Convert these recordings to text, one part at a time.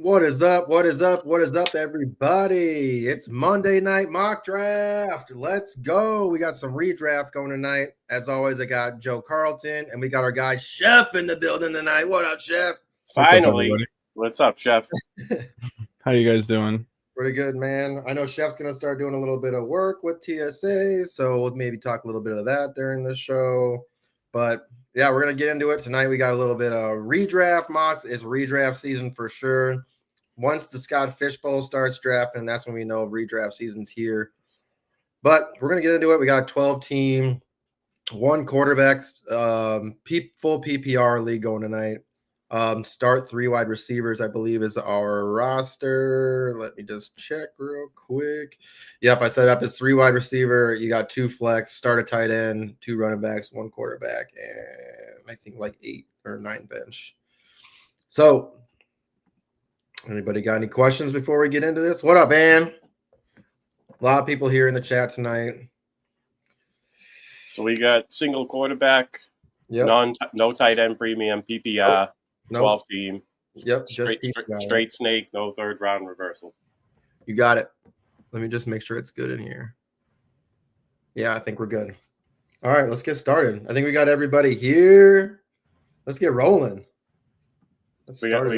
What is up? What is up? What is up, everybody? It's Monday night mock draft. Let's go. We got some redraft going tonight. As always, I got Joe Carlton, and we got our guy Chef in the building tonight. What up, Chef? Finally. What's up, Chef? How you guys doing? Pretty good, man. I know Chef's going to start doing a little bit of work with TSA, so we'll maybe talk a little bit of that during the show. But yeah, we're going to get into it tonight. We got a little bit of redraft mocks. It's redraft season for sure. Once the Scott Fishbowl starts drafting, that's when we know redraft season's here. But we're going to get into it. We got a 12-team, one quarterback, full PPR league going tonight. Start 3 wide receivers, I believe, is our roster. Let me just check real quick. Yep, I set up as 3 wide receiver. You got 2 flex, start a tight end, 2 running backs, 1 quarterback, and I think like 8 or 9 bench. So, anybody got any questions before we get into this? What up, man? A lot of people here in the chat tonight. So we got single quarterback, no tight end premium, PPR. 12 team. Yep. Straight snake, no third round reversal. You got it. Let me just make sure it's good in here. Yeah, I think we're good. All right, let's get started. I think we got everybody here. Let's get rolling. We got to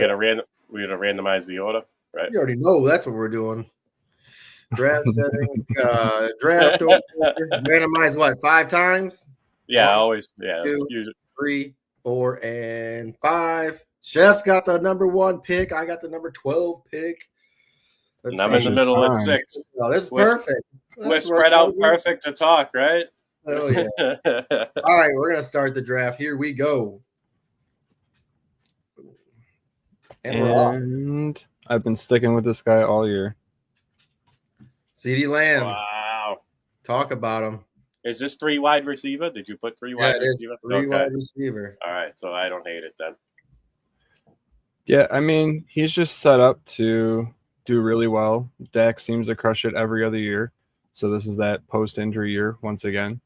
randomize the order, right? You already know that's what we're doing. Draft setting, draft order, randomize what, 5 times? Yeah, 1, always. Yeah, 2, usually. 3, 4, and 5. Chef's got the number 1 pick. I got the number 12 pick. And I'm in the middle at 6. Oh, that's perfect. We're spread out perfect to talk, right? Oh, yeah. All right, we're going to start the draft. Here we go. And I've been sticking with this guy all year. CeeDee Lamb. Wow. Talk about him. Is this 3 wide receiver? Did you put 3 wide receiver? Yeah, it is 3 wide receiver. All right, so I don't hate it then. Yeah, I mean, he's just set up to do really well. Dak seems to crush it every other year. So this is that post-injury year once again.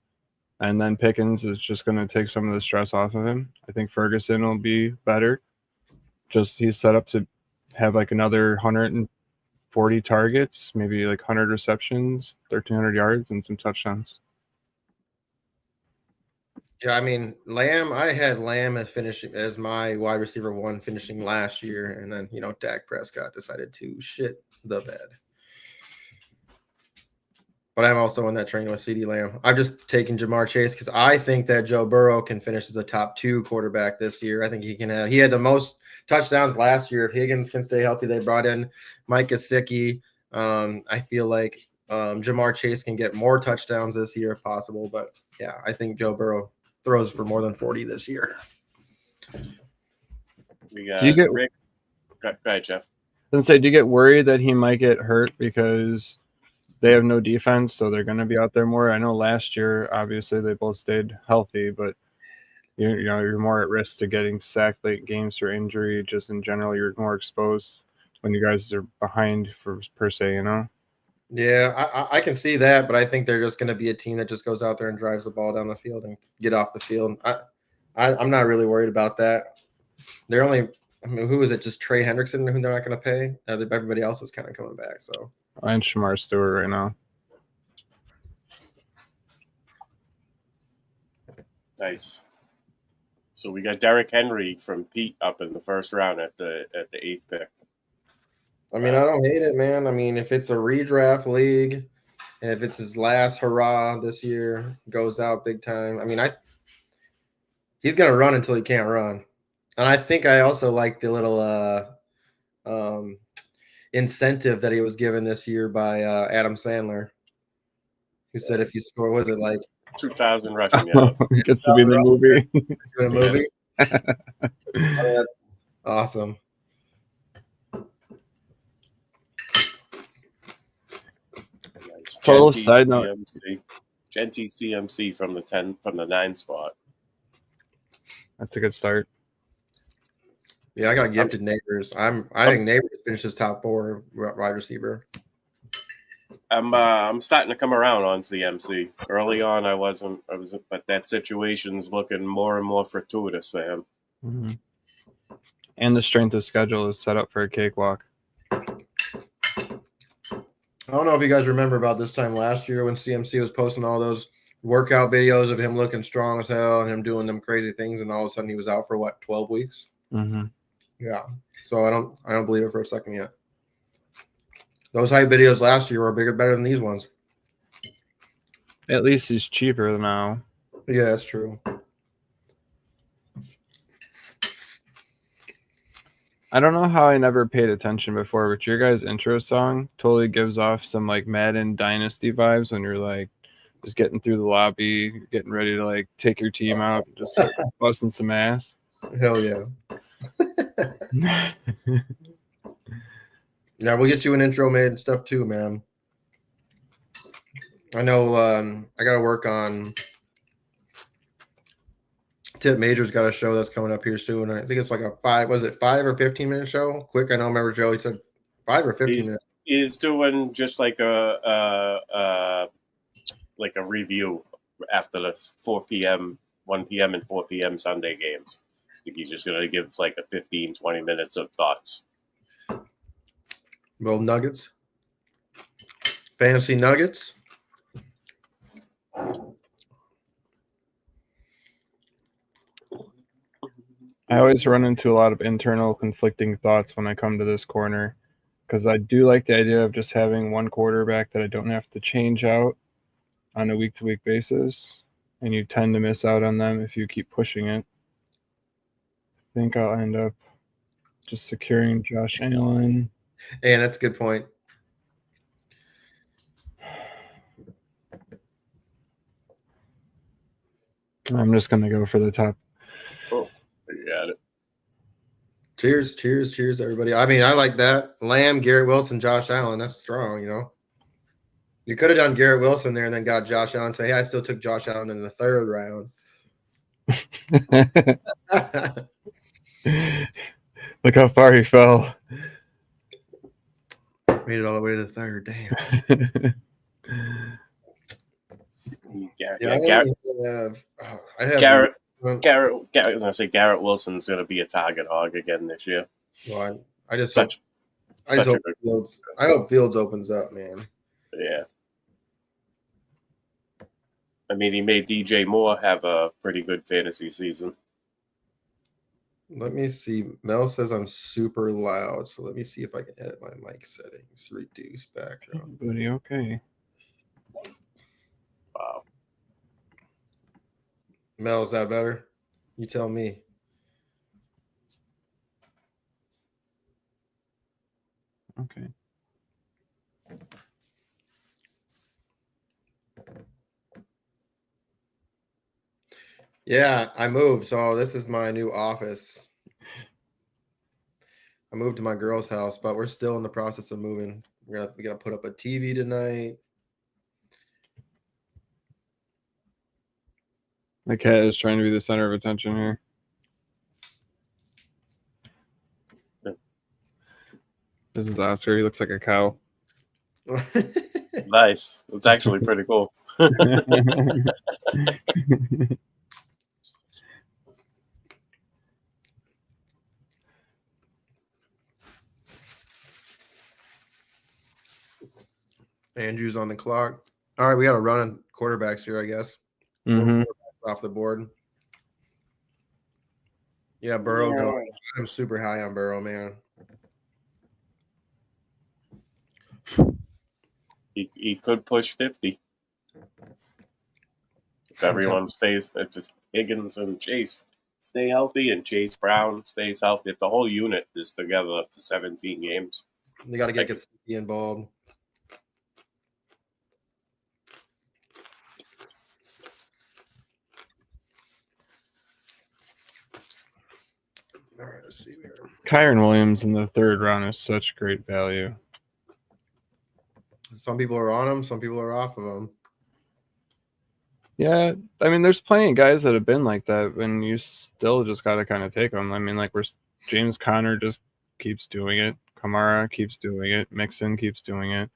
And then Pickens is just going to take some of the stress off of him. I think Ferguson will be better. Just he's set up to have like another 140 targets, maybe like 100 receptions, 1,300 yards, and some touchdowns. Yeah, I mean, Lamb, I had Lamb as my wide receiver 1 finishing last year. And then, Dak Prescott decided to shit the bed. But I'm also on that train with CeeDee Lamb. I've just taken Jamar Chase because I think that Joe Burrow can finish as a top 2 quarterback this year. I think he can. He had the most touchdowns last year. If Higgins can stay healthy, they brought in Mike Gesicki. I feel like Jamar Chase can get more touchdowns this year if possible. But, yeah, I think Joe Burrow throws for more than 40 this year. We got Rick. Go ahead, Jeff. Do you get worried that he might get hurt because they have no defense, so they're going to be out there more? I know last year, obviously, they both stayed healthy, but you're more at risk to getting sacked late games for injury. Just in general, you're more exposed when you guys are behind per se, Yeah, I can see that, but I think they're just going to be a team that just goes out there and drives the ball down the field and get off the field. I'm not really worried about that. They're only, who is it? Just Trey Hendrickson, who they're not going to pay? Everybody else is kind of coming back. So and Shamar Stewart right now. Nice. So we got Derrick Henry from Pete up in the first round at the 8th pick. I mean, I don't hate it, man. I mean, if it's a redraft league, and if it's his last hurrah this year, goes out big time. I mean, he's gonna run until he can't run, and I think I also like the little incentive that he was given this year by Adam Sandler, who said if you score, was it like 2,000 rushing yards? Gets to be in the movie. In a movie. Awesome. Total side note. Genty CMC from the 9 spot. That's a good start. Yeah, I got gifted Neighbors. I think Neighbors finishes top 4 wide receiver. I'm starting to come around on CMC. Early on, I wasn't, but that situation's looking more and more fortuitous for him. Mm-hmm. And the strength of schedule is set up for a cakewalk. I don't know if you guys remember about this time last year when CMC was posting all those workout videos of him looking strong as hell and him doing them crazy things, and all of a sudden he was out for what, 12 weeks? Mm-hmm. Yeah. So I don't believe it for a second yet. Those hype videos last year were better than these ones. At least he's cheaper now. Yeah, that's true. I don't know how I never paid attention before, but your guys' intro song totally gives off some like Madden Dynasty vibes when you're like just getting through the lobby, getting ready to like take your team out, and just start busting some ass. Hell yeah. Yeah, we'll get you an intro made and stuff too, man. I know I got to work on Tip Major's got a show that's coming up here soon. I think it's like a 5 or 15-minute show? Quick. I know. Remember Joe? He said 5 or 15 minutes. He's doing just like a review after the 4 p.m., 1 p.m. and 4 p.m. Sunday games. I think he's just going to give like a 15, 20 minutes of thoughts. Little nuggets. Fantasy nuggets. I always run into a lot of internal conflicting thoughts when I come to this corner because I do like the idea of just having one quarterback that I don't have to change out on a week-to-week basis, and you tend to miss out on them if you keep pushing it. I think I'll end up just securing Josh Allen. Hey, that's a good point. I'm just going to go for the top. Oh, you got it. Cheers, cheers, cheers, everybody. I mean, I like that. Lamb, Garrett Wilson, Josh Allen. That's strong, you know. You could have done Garrett Wilson there and then got Josh Allen. Say, hey, I still took Josh Allen in the 3rd round. Look how far he fell. Made it all the way to the 3rd. Damn. Garrett. I was gonna say Garrett Wilson's gonna be a target hog again this year. Well, I just hope Fields opens up, man. Yeah. I mean, he made DJ Moore have a pretty good fantasy season. Let me see. Mel says I'm super loud, so let me see if I can edit my mic settings. Reduce background. Buddy, okay. Wow. Mel, is that better? You tell me. Okay. Yeah, I moved. So this is my new office. I moved to my girl's house, but we're still in the process of moving. We gotta put up a TV tonight. The cat is trying to be the center of attention here. This is Oscar. He looks like a cow. Nice. It's actually pretty cool. Andrew's on the clock. All right, we got to run quarterbacks here, I guess. Mm-hmm. Off the board. Yeah, Burrow going. I'm super high on Burrow, man. He could push 50. If everyone stays, it's just Higgins and Chase stay healthy, and Chase Brown stays healthy. If the whole unit is together for 17 games, they got to get Gesicki involved. All right, let's see here. Kyron Williams in the 3rd round is such great value. Some people are on him, some people are off of him. Yeah, I mean, there's plenty of guys that have been like that, and you still just got to kind of take them. I mean, like, James Conner just keeps doing it. Kamara keeps doing it. Mixon keeps doing it.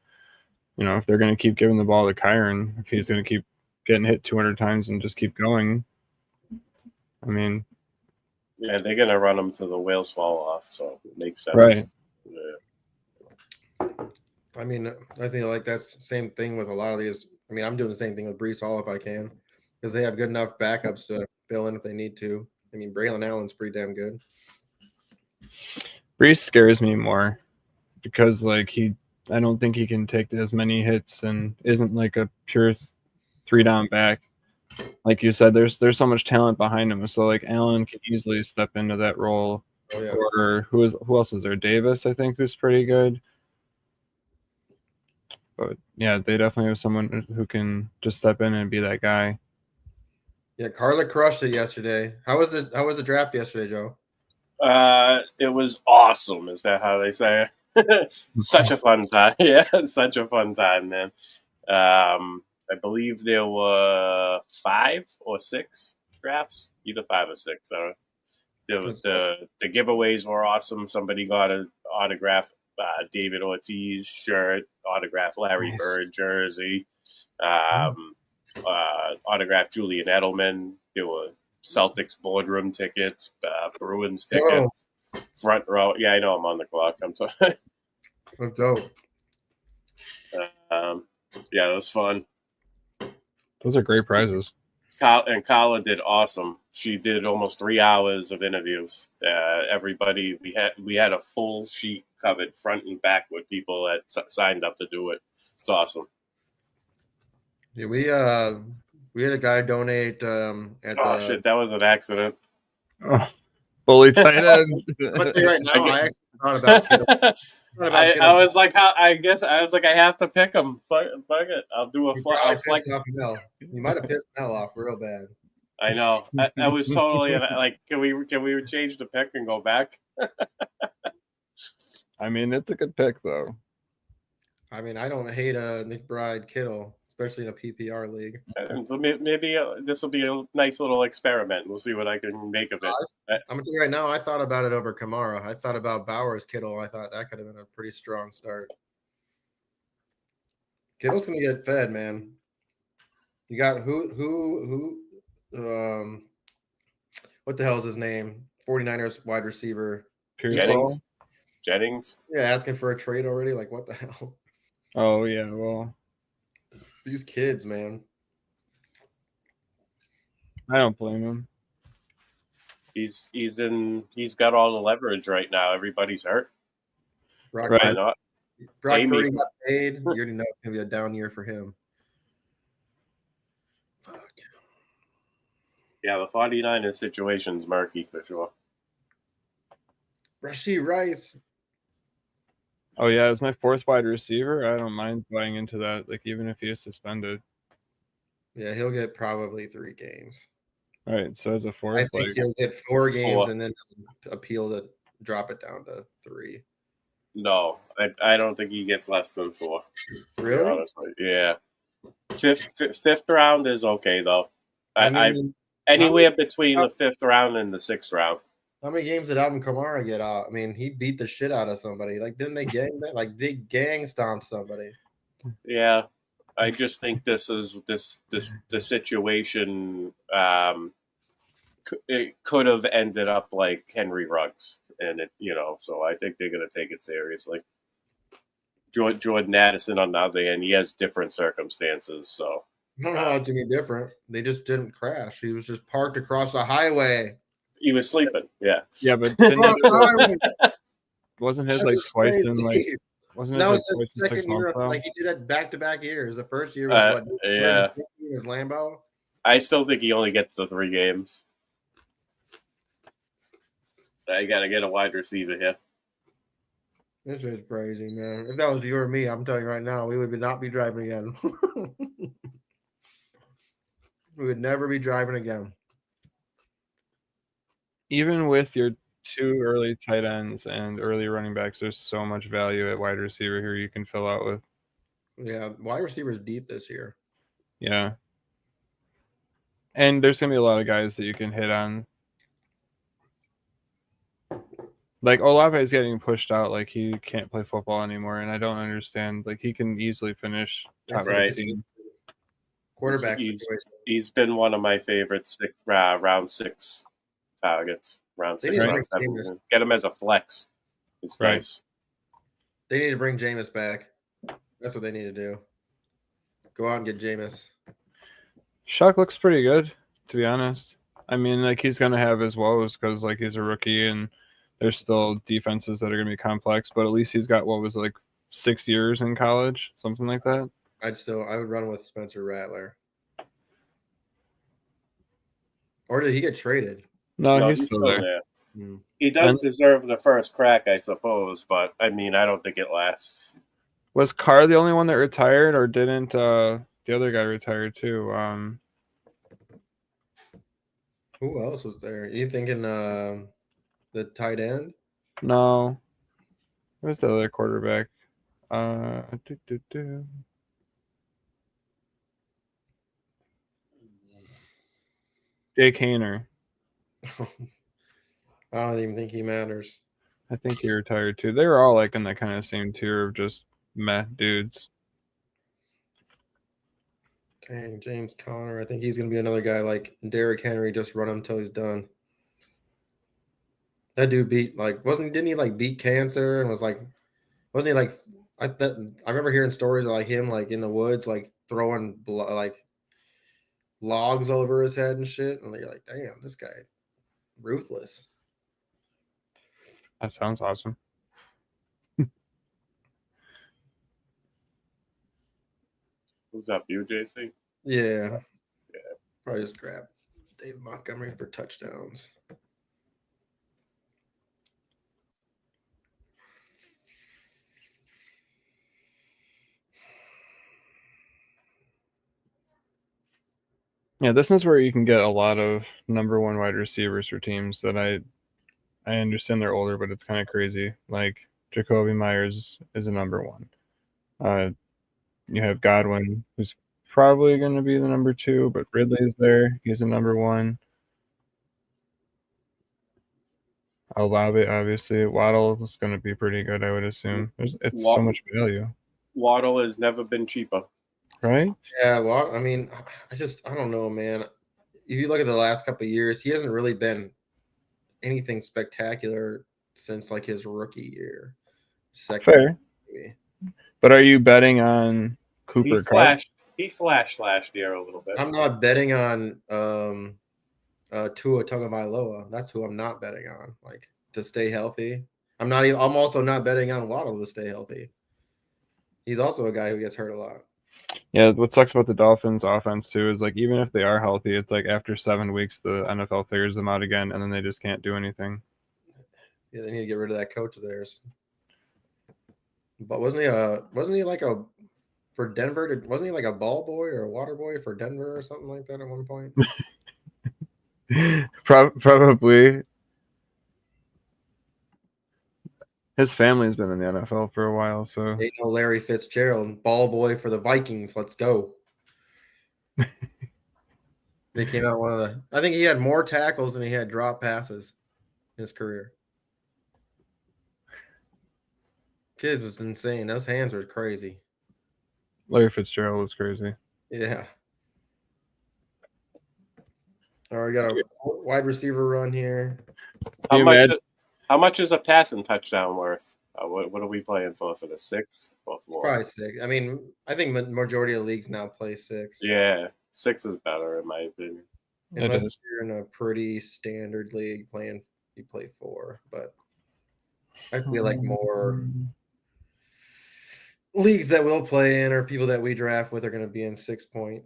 You know, if they're going to keep giving the ball to Kyron, if he's going to keep getting hit 200 times and just keep going, I mean. Yeah, they're going to run him till the wheels fall off, so it makes sense. Right. Yeah. I mean, I think like that's the same thing with a lot of these. I mean, I'm doing the same thing with Brees Hall if I can, because they have good enough backups to fill in if they need to. I mean, Braylon Allen's pretty damn good. Brees scares me more because like I don't think he can take as many hits and isn't like a pure 3-down back. Like you said, there's so much talent behind him. So like Allen can easily step into that role. Oh yeah. Or who else is there? Davis, I think, who's pretty good. But yeah, they definitely have someone who can just step in and be that guy. Yeah, Carla crushed it yesterday. How was the draft yesterday, Joe? It was awesome. Is that how they say it? Such a fun time. Yeah, such a fun time, man. I believe there were 5 or 6 drafts, either 5 or 6. The giveaways were awesome. Somebody got an autograph David Ortiz shirt, autograph Larry Bird jersey, autograph Julian Edelman. There were Celtics boardroom tickets, Bruins tickets, front row. Yeah, I know I'm on the clock. I'm sorry. That's dope. Yeah, it was fun. Those are great prizes. And Carla did awesome. She did almost 3 hours of interviews. Everybody, we had a full sheet covered front and back with people that signed up to do it. It's awesome. Yeah, we had a guy donate shit, that was an accident. Oh, fully tight end. I'll tell you right now, I actually thought about Kittle. I was like, I have to pick him. Fuck it. I'll do a flex. You might have pissed Mel off real bad. I know. I was totally like, can we change the pick and go back? I mean, it's a good pick though. I mean, I don't hate a McBride Kittle, especially in a PPR league. And so maybe this will be a nice little experiment. We'll see what I can make of it. I'm gonna tell you right now, I thought about it over Kamara. I thought about Bowers Kittle. I thought that could have been a pretty strong start. Kittle's gonna get fed, man. You got who what the hell is his name? 49ers wide receiver. Jennings? Yeah, asking for a trade already. Like, what the hell? Oh yeah, well, these kids, man. I don't blame him. He's got all the leverage right now. Everybody's hurt. Brock Purdy got paid. You already know it's gonna be a down year for him. Fuck. Yeah, the 49ers situation's murky for sure. Rashee Rice. Oh yeah, as my 4th wide receiver, I don't mind buying into that. Like even if he is suspended. Yeah, he'll get probably 3 games. All right, so as a 4th, I think he'll get 4 games and then appeal to drop it down to 3. No, I don't think he gets less than 4. Really? Honestly, yeah. Fifth round is okay though. I mean, anywhere between the 5th round and the 6th round. How many games did Alvin Kamara get out? I mean, he beat the shit out of somebody. Like, didn't they gang that? Like, they gang stomped somebody. Yeah, I just think this the situation. It could have ended up like Henry Ruggs, and so I think they're going to take it seriously. Jordan Addison, on the other hand, he has different circumstances. So I don't know how it's any different. They just didn't crash. He was just parked across the highway. He was sleeping. Yeah. Yeah, but wasn't his like twice in like? Wasn't that his was like his second year? months, like he did that back-to-back years. The first year was yeah. His Lambeau. I still think he only gets the 3 games. I gotta get a wide receiver here. This is crazy, man. If that was you or me, I'm telling you right now, we would not be driving again. We would never be driving again. Even with your 2 early tight ends and early running backs, there's so much value at wide receiver here you can fill out with. Yeah, wide receivers deep this year. Yeah. And there's going to be a lot of guys that you can hit on. Like, Olave is getting pushed out. Like, he can't play football anymore, and I don't understand. Like, he can easily finish top 15. Quarterback he's been one of my favorite round 6 targets. Round 6, round 7. Get him as a flex. It's nice. They need to bring Jameis back. That's what they need to do. Go out and get Jameis. Shuck looks pretty good, to be honest. I mean, like, he's going to have his woes because, like, he's a rookie and there's still defenses that are going to be complex, but at least he's got, 6 years in college, something like that. I would run with Spencer Rattler. Or did he get traded? No, he's still there. Hmm. He does deserve the first crack, I suppose, but I mean, I don't think it lasts. Was Carr the only one that retired, or didn't the other guy retire too? Who else was there? You thinking the tight end? No. Where's the other quarterback? Jake Hayner. I don't even think he matters. I think he retired too. They were all like in that kind of same tier of just meh dudes. Dang, James Conner. I think he's going to be another guy like Derrick Henry, just run him until he's done. That dude didn't he like beat cancer and wasn't he like, I remember hearing stories of like him like in the woods, like throwing like logs over his head and shit. And you're like, damn, this guy, ruthless. That sounds awesome. Who's up, you, JC? Yeah. Probably just grab Dave Montgomery for touchdowns. Yeah, this is where you can get a lot of number one wide receivers for teams that I understand they're older, but it's kind of crazy. Like Jacoby Myers is a number one. You have Godwin, who's probably going to be the number two, but Ridley's there. He's a number one. Olave, obviously. Waddle is going to be pretty good, I would assume. It's so much value. Waddle has never been cheaper. Right? Yeah, well, I mean, I don't know, man. If you look at the last couple of years, he hasn't really been anything spectacular since like his rookie year. Fair. Maybe. But are you betting on Cooper Kupp? He flashed last year a little bit. I'm not betting on Tua Tagovailoa. That's who I'm not betting on. Like to stay healthy. I'm also not betting on Waddle to stay healthy. He's also a guy who gets hurt a lot. Yeah, what sucks about the Dolphins offense too is like even if they are healthy, it's like after 7 weeks the NFL figures them out again and then they just can't do anything. Yeah, they need to get rid of that coach of theirs. But wasn't he like a for Denver? Wasn't he like a ball boy or a water boy for Denver or something like that at one point? Probably. His family's been in the NFL for a while, so. They know Larry Fitzgerald, ball boy for the Vikings. Let's go. They came out I think he had more tackles than he had drop passes in his career. Kid was insane. Those hands were crazy. Larry Fitzgerald was crazy. Yeah. All right, we got a wide receiver run here. How much is a passing touchdown worth? What are we playing for the 6 or 4? Probably 6. I mean, I think majority of leagues now play 6. Yeah, 6 is better in my opinion. Unless you're in a pretty standard league you play 4. But I feel like more leagues that we'll play in or people that we draft with are going to be in 6 point.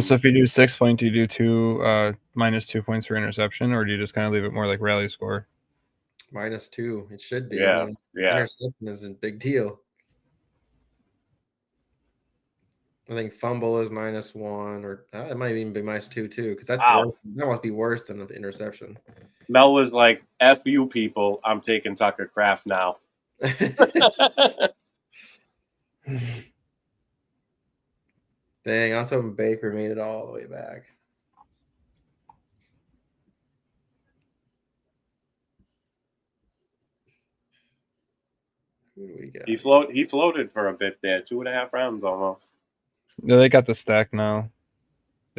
So if you do 6 point, do you do minus 2 points for interception, or do you just kind of leave it more like rally score? -2. It should be. Yeah, I mean, interception is a big deal. I think fumble is -1, or it might even be -2 too, because that's worse. That must be worse than an interception. Mel was like, "F you people, I'm taking Tucker Kraft now." Dang, I was hoping Baker made it all the way back. Who do we got? He floated for a bit there, 2.5 rounds almost. Yeah, they got the stack now.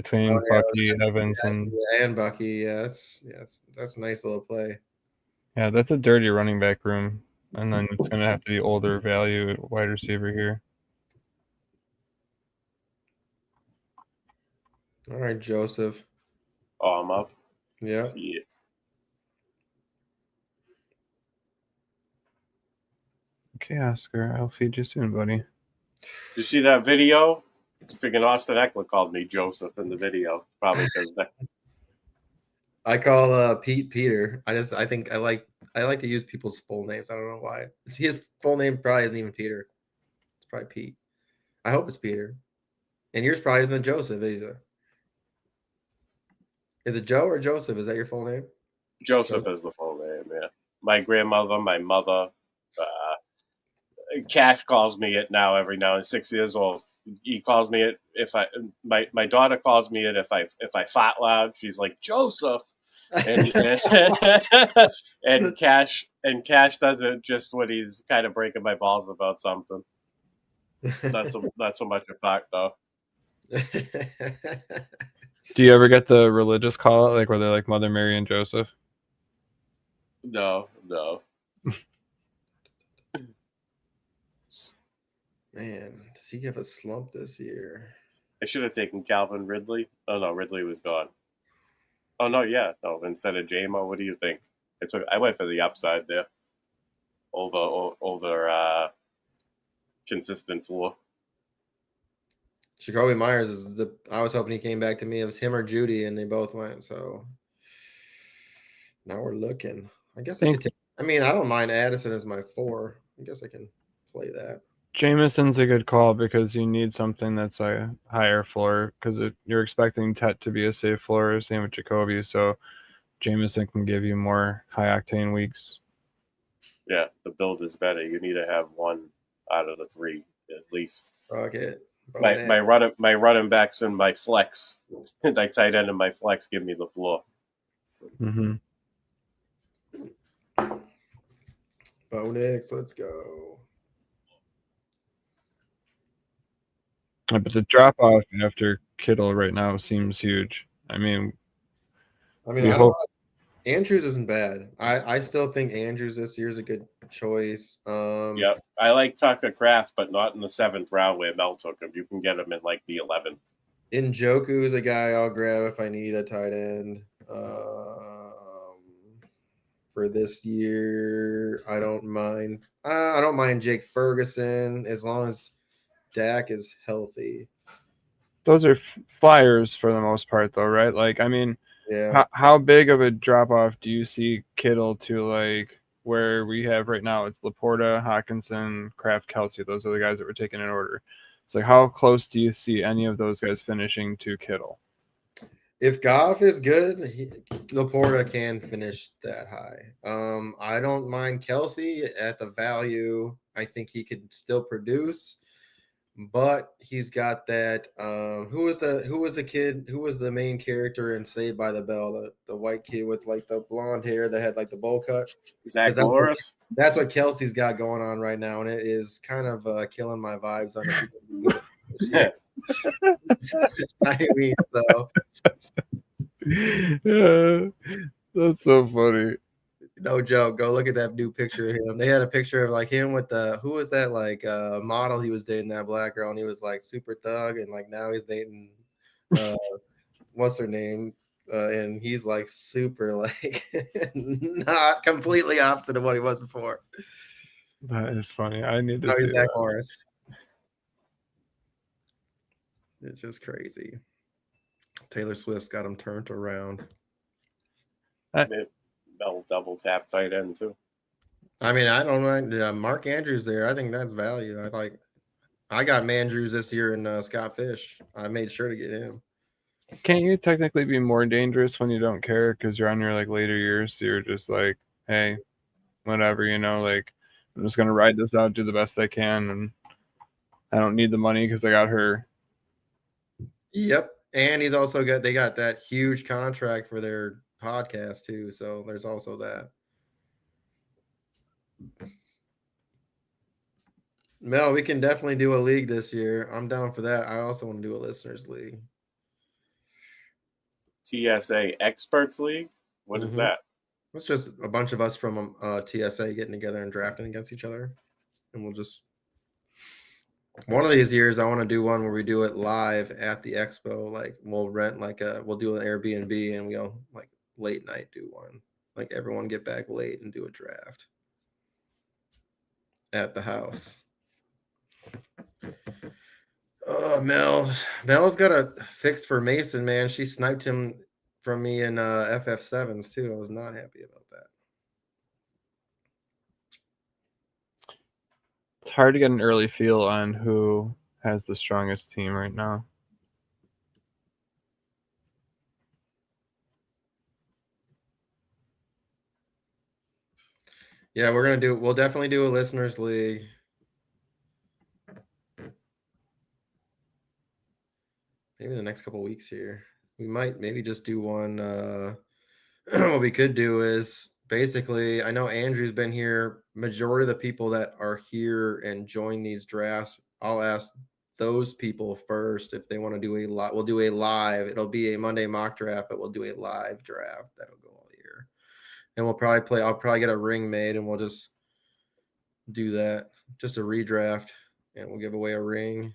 between Oh, yeah, Bucky, Evans, and and Bucky. Yeah, that's a nice little play. yeah, that's a dirty running back room. And then it's going to have to be older value wide receiver here. All right, Joseph. Oh, I'm up. Yeah. Shit. Okay, Oscar, I'll feed you soon, buddy. You see that video? Freaking Austin Eckler called me Joseph in the video, probably because that. I call Pete Peter. I think I like to use people's full names. I don't know why. His full name probably isn't even Peter. It's probably Pete. I hope it's Peter. And yours probably isn't Joseph either. Is it Joe or Joseph? Is that your full name? Joseph is the full name, yeah. My grandmother, my mother, Cash calls me it now every now and 6 years old. He calls me it if I my daughter calls me it if I fart loud. She's like Joseph, and and Cash does it just when he's kind of breaking my balls about something. Not so much a fact though. Do you ever get the religious call out, like where they're like Mother Mary and Joseph? No. Man, does he have a slump this year? I should have taken Calvin Ridley. Oh no, Ridley was gone. Oh no, yeah, no. Instead of JMO, what do you think? I went for the upside there. Over consistent floor. Jacoby Myers is I was hoping he came back to me. It was him or Judy, and they both went. So now we're looking. I guess I could take. I mean, I don't mind Addison as my 4. I guess I can play that. Jameson's a good call because you need something that's a higher floor because you're expecting Tet to be a safe floor, same with Jacoby. So Jameson can give you more high octane weeks. Yeah, the build is better. You need to have one out of the 3 at least. Okay. My running backs and my flex, my tight end and my flex give me the floor. So. Mm-hmm. Bo Nix, let's go. But the drop off after Kittle right now seems huge. I mean, I don't know. Andrews isn't bad. I still think Andrews this year is a good choice. Yeah, I like Tucker Kraft, but not in the 7th round where Mel took him. You can get him in like the 11th. Njoku is a guy I'll grab if I need a tight end. For this year, I don't mind. I don't mind Jake Ferguson as long as Dak is healthy. Those are flyers for the most part, though, right? Like, I mean, yeah. How big of a drop off do you see Kittle to like where we have right now? It's Laporta, Hawkinson, Kraft, Kelsey. Those are the guys that we're taking in order. So, how close do you see any of those guys finishing to Kittle? If Goff is good, Laporta can finish that high. I don't mind Kelsey at the value. I think he could still produce, but he's got that. Who was the kid? Who was the main character in Saved by the Bell? The white kid with like the blonde hair that had like the bowl cut. Zach Morris. That's what Kelsey's got going on right now, and it is kind of killing my vibes on it. I mean, so that's so funny. No joke. Go look at that new picture of him. They had a picture of like him with who was that like model he was dating, that black girl, and he was like super thug, and like now he's dating what's her name? And he's like super like not completely opposite of what he was before. That is funny. I need to see Zach that. Morris. It's just crazy. Taylor Swift's got him turned around. Double tap tight end too. I mean, I don't mind Mark Andrews there. I think that's value. I got Mandrews this year and Scott Fish. I made sure to get him. Can't you technically be more dangerous when you don't care because you're on your like later years? So you're just like, hey, whatever, like I'm just gonna ride this out, do the best I can, and I don't need the money because I got her. Yep, and he's also they got that huge contract for their podcast too. So there's also that. Mel, we can definitely do a league this year. I'm down for that. I also want to do a listeners league. TSA Experts League. What is Mhm. that? It's just a bunch of us from TSA getting together and drafting against each other, and we'll just one of these years I want to do one where we do it live at the expo. Like we'll rent we'll do an Airbnb and we'll like late night do one. Like everyone get back late and do a draft at the house. Oh, Mel's got a fix for Mason, man. She sniped him from me in FF7s too. I was not happy about that. It's hard to get an early feel on who has the strongest team right now. Yeah, we'll definitely do a listeners league. Maybe the next couple of weeks here. We might maybe just do one. What we could do is basically, I know Andrew's been here. Majority of the people that are here and join these drafts, I'll ask those people first if they want to do a lot. We'll do a live. It'll be a Monday mock draft, but we'll do a live draft that'll go all year. And we'll probably play. I'll probably get a ring made, and we'll just do that. Just a redraft, and we'll give away a ring,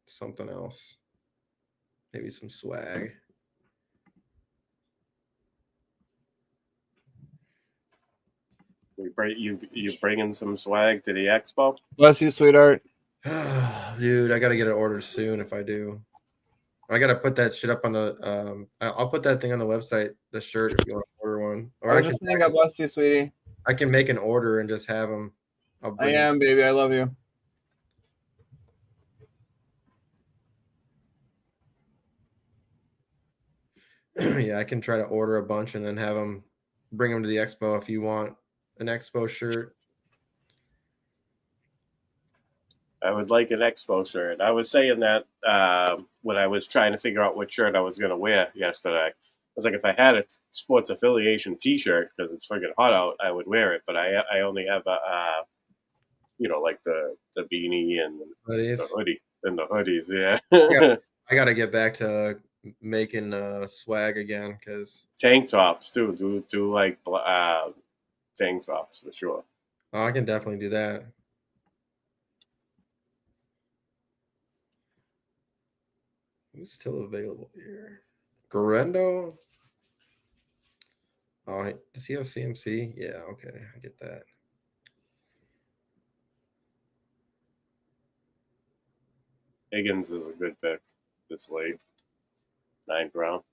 something else, maybe some swag. You bringing some swag to the expo? Bless you, sweetheart. Dude, I gotta get it ordered soon if I do. I gotta put that shit up on the I'll put that thing on the website, the shirt, if you want to order one. Or I was just saying, God bless you, sweetie. I can make an order and just have them. I am, baby. I love you. Yeah, I can try to order a bunch and then have them bring them to the expo if you want an expo shirt. I would like an expo shirt. I was saying that when I was trying to figure out what shirt I was going to wear yesterday. I was like, if I had a sports affiliation T-shirt because it's friggin' hot out, I would wear it. But I only have like the beanie and Hoodies. the hoodie and the hoodies. Yeah. I gotta get back to making swag again because tank tops too. Do like tank tops for sure. Oh, I can definitely do that. Who's still available here? Garendo. Oh, does he have CMC? Yeah, okay, I get that. Higgins is a good pick this late, 9th round.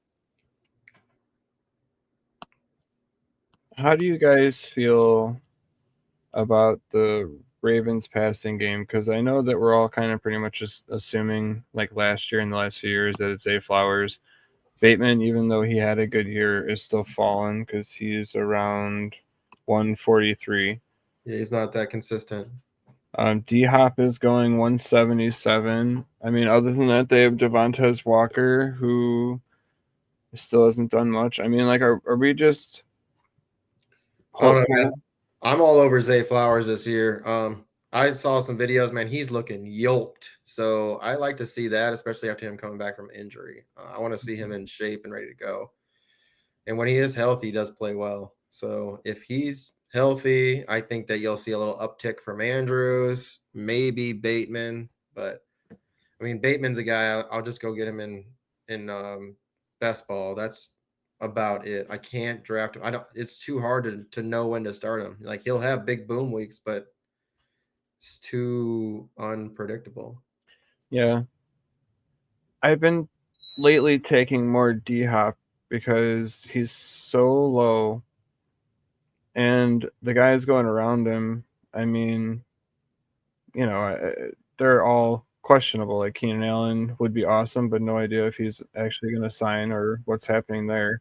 How do you guys feel about the Ravens passing game? Because I know that we're all kind of pretty much just assuming, like last year and the last few years, that it's Zay Flowers. Bateman, even though he had a good year, is still fallen because he's around 143. Yeah, he's not that consistent. D-Hop is going 177. I mean, other than that, they have Devontae Walker, who still hasn't done much. I mean, like, are we just... I'm all over Zay Flowers this year. I saw some videos, man. He's looking yoked. So I like to see that, especially after him coming back from injury. I want to see him in shape and ready to go. And when he is healthy, he does play well. So if he's healthy, I think that you'll see a little uptick from Andrews, maybe Bateman. But I mean, Bateman's a guy. I'll just go get him in best ball. That's about it. I can't draft him. It's too hard to know when to start him. Like he'll have big boom weeks, but it's too unpredictable. Yeah. I've been lately taking more D-Hop because he's so low and the guys going around him, I mean, they're all questionable. Like Keenan Allen would be awesome, but no idea if he's actually going to sign or what's happening there.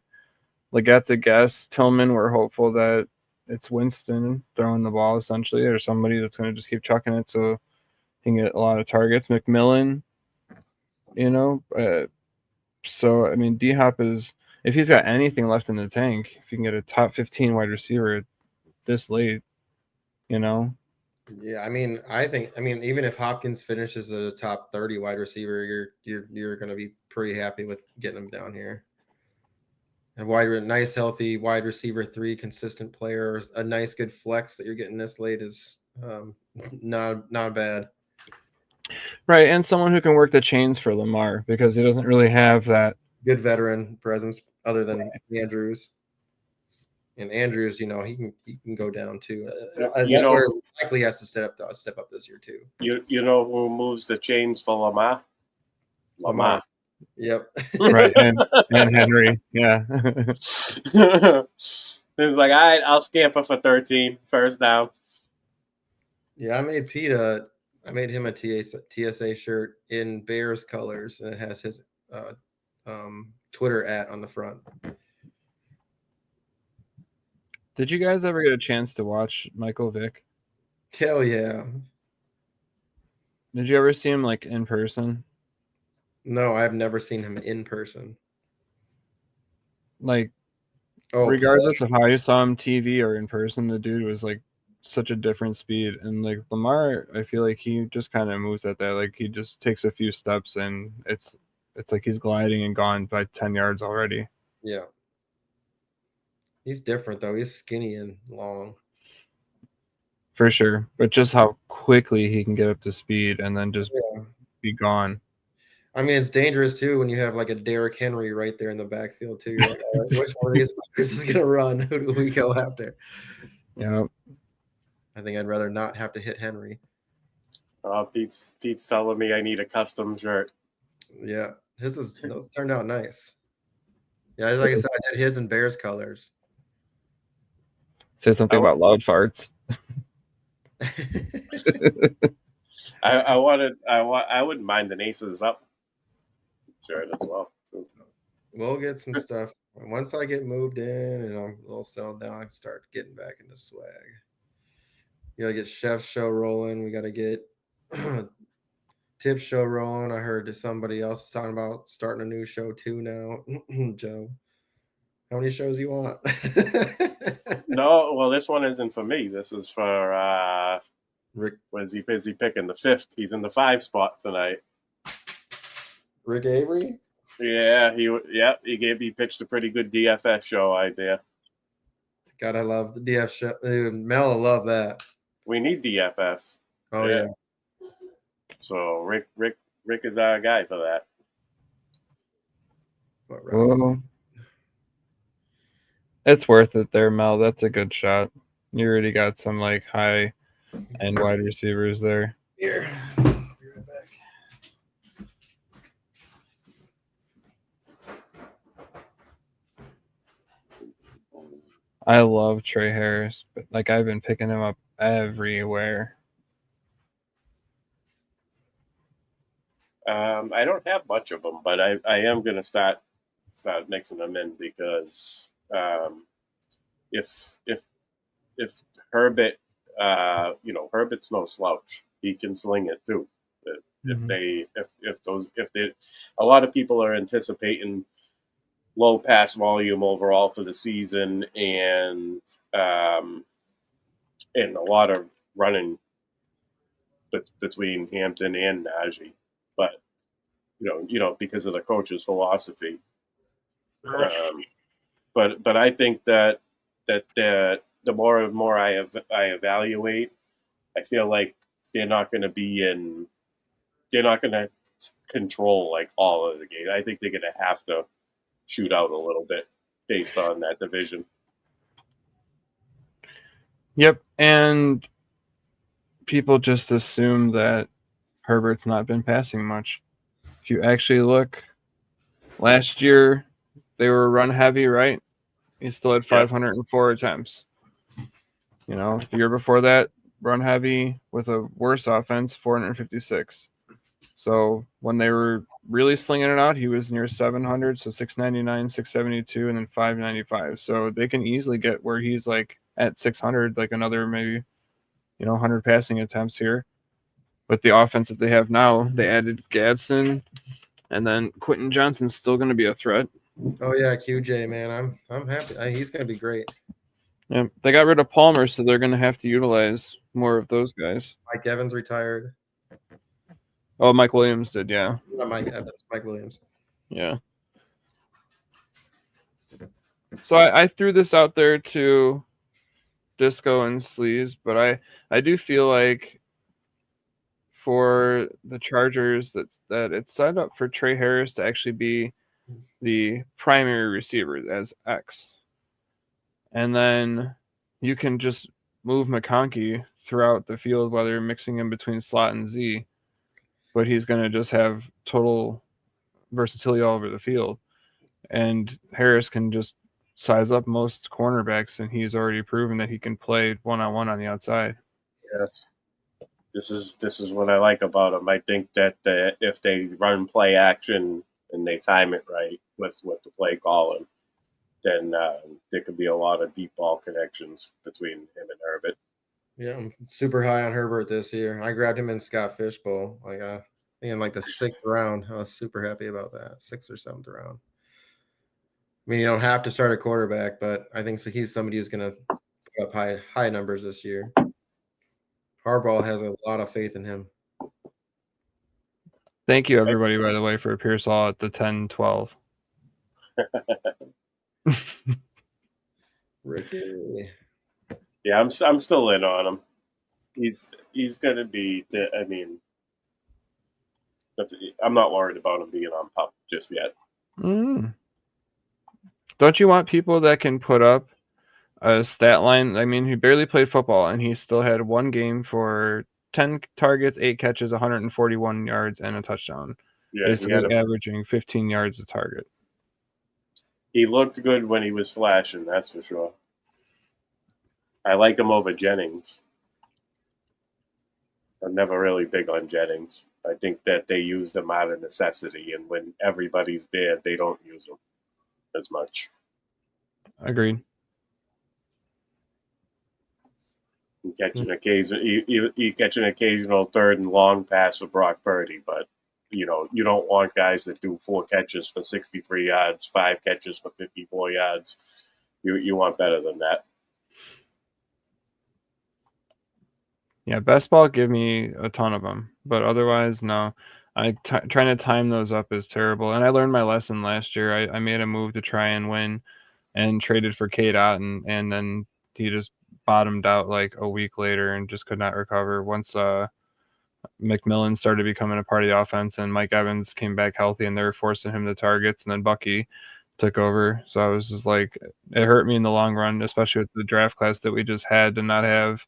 Legette's a guess. Tillman, we're hopeful that it's Winston throwing the ball essentially, or somebody that's going to just keep chucking it so he can get a lot of targets. McMillan, so I mean, D-Hop is, if he's got anything left in the tank, if you can get a top 15 wide receiver this late, Yeah, I mean, even if Hopkins finishes as a top 30 wide receiver, you're going to be pretty happy with getting him down here. nice, healthy wide receiver 3, consistent player. A nice, good flex that you're getting this late is not bad. Right, and someone who can work the chains for Lamar because he doesn't really have that good veteran presence other than Andrews. And Andrews, he can go down too. That's where likely has to step up this year too. You know who moves the chains for Lamar? Lamar. Yep. Right, and Henry, yeah. It's like, all right, I'll scamper for 13, first down. Yeah, I made him a TSA shirt in Bears colors, and it has his Twitter @ on the front. Did you guys ever get a chance to watch Michael Vick? Hell yeah. Did you ever see him like in person? No, I've never seen him in person. Like, regardless of how you saw him TV or in person, the dude was like such a different speed. And like Lamar, I feel like he just kind of moves at that. Like he just takes a few steps and it's like he's gliding and gone by 10 yards already. Yeah. He's different though. He's skinny and long. For sure. But just how quickly he can get up to speed and then just be gone. I mean, it's dangerous too when you have like a Derrick Henry right there in the backfield too. You're like, which one of these players is gonna run? Who do we go after? Yeah. I think I'd rather not have to hit Henry. Pete's telling me I need a custom shirt. Yeah, those turned out nice. Yeah, like I said, I did his in Bears colors. Say something about loud farts. I wouldn't mind an Aces Up shirt as well. We'll get some stuff. Once I get moved in and I'm a little settled down, I can start getting back into swag. You gotta get Chef's show rolling. We gotta get Tip's show rolling. I heard somebody else was talking about starting a new show too now. Joe, how many shows do you want? No, well, this one isn't for me. This is for Rick. Was he busy picking the 5th? He's in the 5 spot tonight. Rick Avery? Yeah, he pitched a pretty good DFS show idea. God, I love the DF show. Dude, Mel will love that. We need DFS. Oh yeah. So Rick is our guy for that. It's worth it there, Mel. That's a good shot. You already got some like high end wide receivers there. Here. I'll be right back. I love Trey Harris, but like I've been picking him up everywhere. I don't have much of them, but I am gonna start mixing them in because if Herbert, Herbert's no slouch. He can sling it too. A lot of people are anticipating low pass volume overall for the season and a lot of running between Hampton and Najee, but because of the coach's philosophy. But I think that the more and more I evaluate, I feel like they're not going to control like all of the game. I think they're going to have to shoot out a little bit based on that division. Yep, and people just assume that Herbert's not been passing much. If you actually look, last year they were run heavy, right? He still had 504 attempts. The year before that, run heavy with a worse offense, 456. So when they were really slinging it out, he was near 700, so 699, 672, and then 595. So they can easily get where he's like at 600, like another maybe, 100 passing attempts here. With the offense that they have now, they added Gadsden, and then Quentin Johnson's still going to be a threat. Oh yeah, QJ, man, I'm happy. He's going to be great. Yeah, they got rid of Palmer, so they're going to have to utilize more of those guys. Mike Evans retired. Oh, Mike Williams did, yeah. Not Mike Evans, Mike Williams. Yeah. So I threw this out there to Disco and Sleaze, but I do feel like for the Chargers that it's set up for Trey Harris to actually be the primary receiver as X. And then you can just move McConkey throughout the field, whether you're mixing him between slot and Z, but he's going to just have total versatility all over the field. And Harris can just size up most cornerbacks, and he's already proven that he can play one-on-one on the outside. Yes. This is what I like about him. I think that if they run play action and they time it right with the play calling, then there could be a lot of deep ball connections between him and Herbert. Yeah, I'm super high on Herbert this year. I grabbed him in Scott Fishbowl, in like the 6th round. I was super happy about that, 6th or 7th round. I mean, you don't have to start a quarterback, but I think so he's somebody who's going to put up high numbers this year. Harbaugh has a lot of faith in him. Thank you, everybody, by the way, for Pierce Hall at the 10-12. Ricky. Yeah, I'm still in on him. He's going to be. I mean, I'm not worried about him being on PUP just yet. Don't you want people that can put up a stat line? I mean, he barely played football, and he still had one game for 10 targets, 8 catches, 141 yards, and a touchdown. Yeah, basically averaging 15 yards a target. He looked good when he was flashing, that's for sure. I like him over Jennings. I'm never really big on Jennings. I think that they use them out of necessity, and when everybody's there, they don't use them as much. Agreed. You catch an occasional 3rd and long pass for Brock Purdy, but you don't want guys that do 4 catches for 63 yards, 5 catches for 54 yards. You want better than that. Yeah, best ball give me a ton of them, but otherwise, no. Trying to time those up is terrible, and I learned my lesson last year. I made a move to try and win, and traded for K-Dot, and then he just bottomed out like a week later and just could not recover. Once McMillan started becoming a part of the offense, and Mike Evans came back healthy, and they were forcing him the targets, and then Bucky took over. So I was just like, it hurt me in the long run, especially with the draft class that we just had, to not have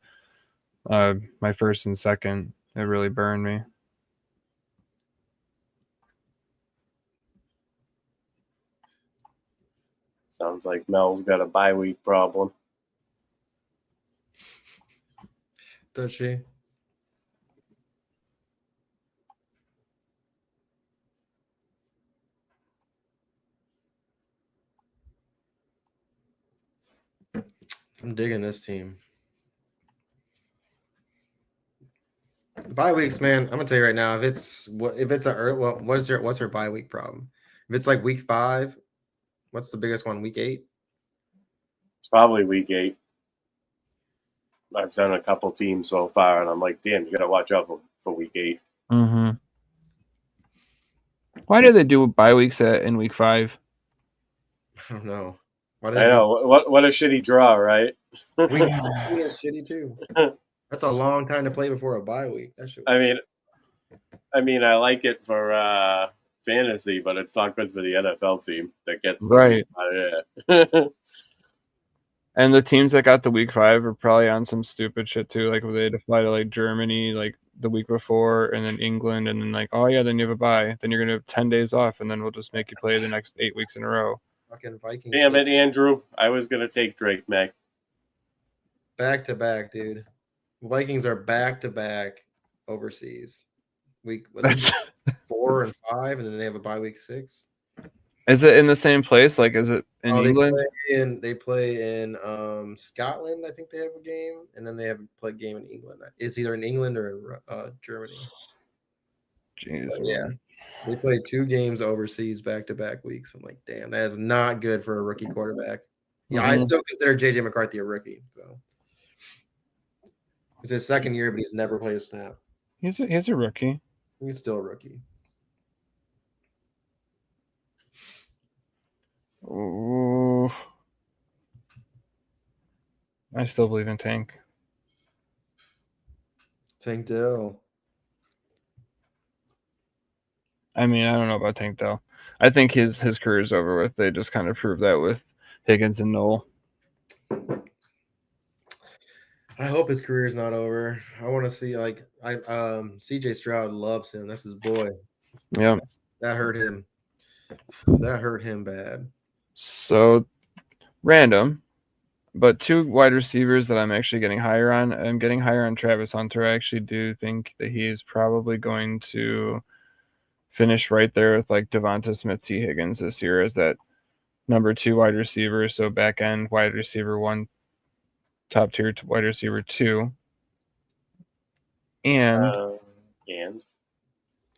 my 1st and 2nd. It really burned me. Sounds like Mel's got a bye week problem. Does she? I'm digging this team. Bye weeks, man. I'm gonna tell you right now. What's her bye week problem? If it's like week 5, what's the biggest one? Week 8? It's probably week 8. I've done a couple teams so far, and I'm like, damn, you got to watch out for week 8. Mm-hmm. Why do they do bye weeks in week 5? I don't know. I know. What a shitty draw, right? Week 8 is shitty too. That's a long time to play before a bye week. That shit. I mean, I like it for fantasy, but it's not good for the NFL team that gets right. Yeah. And the teams that got the week 5 are probably on some stupid shit too. Like they had to fly to like Germany like the week before, and then England, and then like, oh yeah, then you have a bye. Then you're gonna have 10 days off, and then we'll just make you play the next 8 weeks in a row. Fucking Vikings. Damn it, Andrew! I was gonna take Drake May. Back to back, dude. Vikings are back to back overseas. Week 4 and 5, and then they have a bye week 6. Is it in the same place? Like, is it in England? They play in Scotland. I think they have a game, and then they have a game in England. It's either in England or Germany. Jeez, yeah, they play 2 games overseas back to back weeks. I'm like, damn, that is not good for a rookie quarterback. Yeah, I still consider JJ McCarthy a rookie. So it's his 2nd year, but he's never played a snap. He's a rookie. He's still a rookie. Ooh. I still believe in Tank. Tank Dell. I mean, I don't know about Tank Dell. I think his career is over with. They just kind of proved that with Higgins and Noel. I hope his career is not over. I want to see CJ Stroud loves him. That's his boy. Yeah. That hurt him. That hurt him bad. So random, but 2 wide receivers that I'm actually getting higher on. I'm getting higher on Travis Hunter. I actually do think that he is probably going to finish right there with like Devonta Smith, T. Higgins this year as that number 2 wide receiver. So back end wide receiver 1, top tier wide receiver 2. And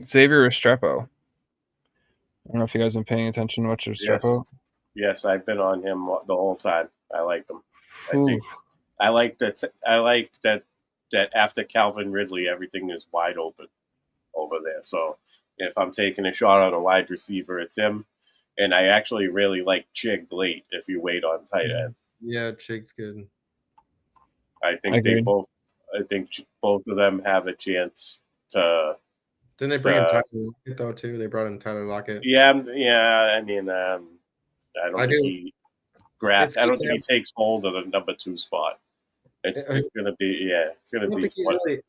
Xavier Restrepo. I don't know if you guys have been paying attention much to Restrepo. Yes, I've been on him the whole time. I like him. I like that after Calvin Ridley, everything is wide open over there. So if I'm taking a shot on a wide receiver, it's him. And I actually really like Chig late if you wait on tight end. Yeah, Chig's good. I think both of them have a chance to. Didn't they bring in Tyler Lockett though too? They brought in Tyler Lockett. Yeah. I mean, I don't think he takes hold of the number 2 spot. It's gonna be It's gonna be.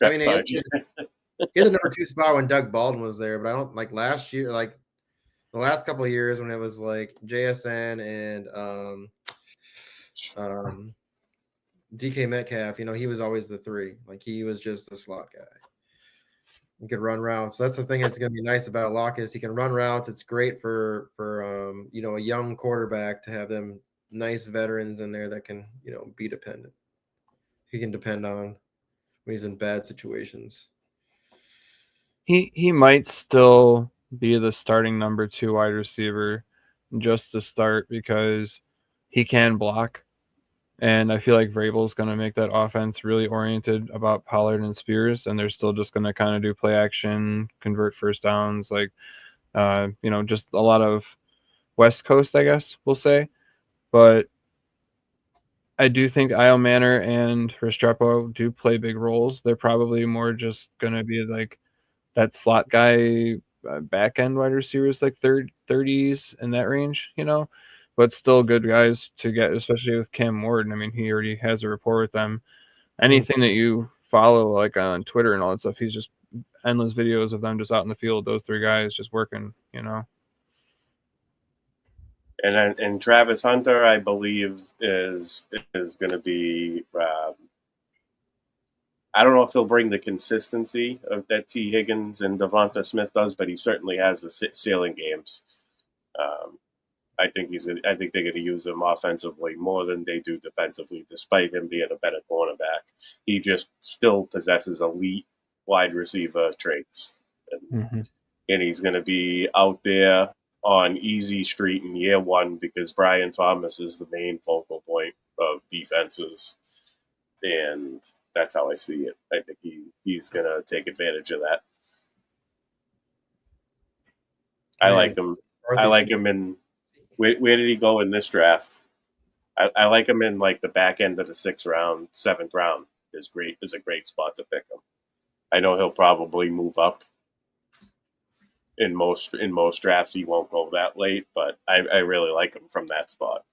I mean, he had the number 2 spot when Doug Baldwin was there, but I don't like last year, like the last couple of years when it was like JSN and DK Metcalf. You know, he was always the 3. Like he was just a slot guy. He could run routes. That's the thing that's going to be nice about Locke is he can run routes. It's great for a young quarterback to have them nice veterans in there that can be dependent. He can depend on when he's in bad situations. He might still be the starting number 2 wide receiver just to start because he can block. And I feel like Vrabel's going to make that offense really oriented about Pollard and Spears, and they're still just going to kind of do play action, convert first downs, like, just a lot of West Coast, I guess we'll say. But I do think Io Manor and Restrepo do play big roles. They're probably more just going to be like that slot guy, back end wide receivers, like 30s in that range, but still good guys to get, especially with Cam Ward. I mean, he already has a rapport with them. Anything that you follow, like on Twitter and all that stuff, he's just endless videos of them just out in the field, those 3 guys just working, And Travis Hunter, I believe, is going to be. I don't know if he'll bring the consistency of that T. Higgins and Devonta Smith does, but he certainly has the ceiling games. I think they're going to use him offensively more than they do defensively, despite him being a better cornerback. He just still possesses elite wide receiver traits, and he's going to be out there on easy street in year 1 because Brian Thomas is the main focal point of defenses, and that's how I see it. I think he's going to take advantage of that. I like him. I like him in. Where did he go in this draft? I like him in like the back end of the 6th round, 7th round is a great spot to pick him. I know he'll probably move up. In most drafts, he won't go that late, but I really like him from that spot.